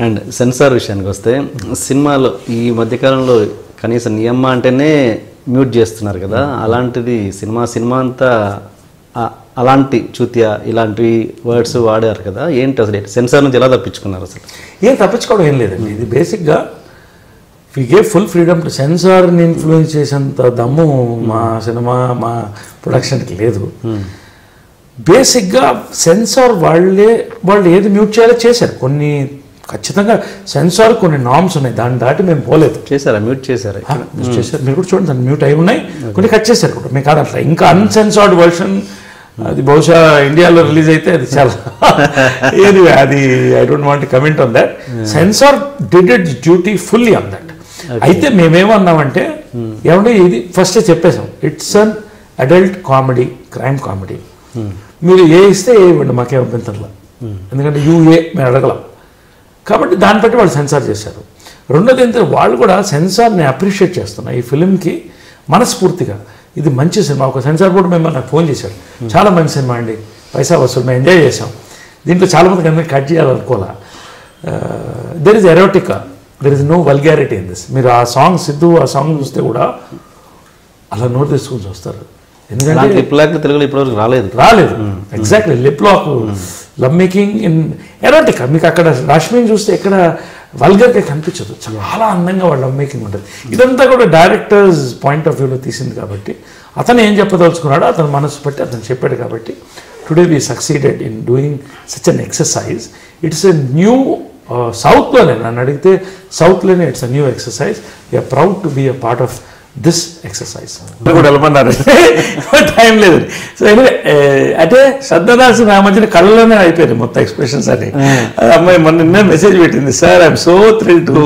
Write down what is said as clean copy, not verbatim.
And censor విషయానికి వస్తే సినిమాలో ఈ మధ్యకాలంలో కనీసం నియమ అంటేనే మ్యూట్ చేస్తున్నారు కదా, అలాంటిది సినిమా అంతా అలాంటి చూత్యా ఇలాంటి వర్డ్స్ వాడారు కదా, ఏంటి అసలు సెన్సార్ నుంచి ఎలా తప్పించుకున్నారు? అసలు ఏం తప్పించుకోవడం ఏం లేదండి, ఇది బేసిక్గా we gave full freedom to సెన్సార్ని ఇన్ఫ్లుయెన్స్ చేసేంత దమ్ము మా సినిమా మా ప్రొడక్షన్కి లేదు. బేసిక్గా సెన్సార్ వాళ్ళు ఏది మ్యూట్ చేయాలో చేశారు. కొన్ని ఖచ్చితంగా సెన్సార్ కొన్ని నామ్స్ ఉన్నాయి, దాన్ని దాటి మేము పోలేదు. చేశారా? మ్యూట్ చేశారు? చేశారు, మీరు కూడా చూడండి, దాన్ని మ్యూట్ అయి ఉన్నాయి, కొన్ని కట్ చేశారు కూడా. మీకు కాదు అట్లా ఇంకా అన్సెన్సార్డ్ వర్షన్ అది బహుశా ఇండియాలో రిలీజ్ అయితే అది చాలా ఏది అది I don't want comment on that. Censor did its duty fully on that. అయితే మేమేమన్నామంటే ఏమంటే ఇది ఫస్ట్ చెప్పేసాం, it's an adult comedy, crime comedy. మీరు ఏ ఇస్తే ఏ ఇవ్వండి, మాకేం అభ్యంతరంలా, ఎందుకంటే మేము అడగలం కాబట్టి దాన్ని బట్టి వాళ్ళు సెన్సార్ చేశారు. రెండోది ఏంటంటే వాళ్ళు కూడా సెన్సార్ని అప్రిషియేట్ చేస్తున్నారు ఈ ఫిలింకి మనస్ఫూర్తిగా. ఇది మంచి సినిమా. ఒక సెన్సార్ బోర్డు మెంబర్ నాకు ఫోన్ చేశాడు, చాలా మంచి సినిమా అండి, పైసా వసూలు, మేము ఎంజాయ్ చేసాం, దీంట్లో చాలామందికి అందరికీ కట్ చేయాలనుకోవాలా, there is erotica, there is no vulgarity in this. మీరు ఆ సాంగ్ సిద్ధు ఆ సాంగ్ చూస్తే కూడా అలా నోట్ తీసుకుని చూస్తారు, ఎందుకంటే లిప్ లాక్ తెలుగులో ఇప్పటివరకు రాలేదు. Exactly lip lock, love making in erotica. మీకు అక్కడ రష్మిని చూస్తే ఎక్కడ వల్గర్గా కనిపించదు, చాలా అందంగా వాళ్ళ లవ్ మేకింగ్ ఉంటుంది. ఇదంతా కూడా డైరెక్టర్స్ పాయింట్ ఆఫ్ వ్యూలో తీసింది కాబట్టి అతను ఏం చెప్పదలుచుకున్నాడో అతను మనసు పట్టి అతను చెప్పాడు కాబట్టి today we succeeded in doing such an exercise. It's a new సౌత్లోనే, నన్ను అడిగితే సౌత్లోనే it's a new exercise. We are proud to be a part of this exercise కూడా వెళ్ళమన్నారు, టైం లేదు. సో ఎనివే అంటే శ్రద్ధదాసి నా మధ్యన కళ్ళలోనే అయిపోయింది మొత్తం ఎక్స్ప్రెషన్స్ అని. అమ్మాయి మొన్న మెసేజ్ పెట్టింది, sir I'm so thrill to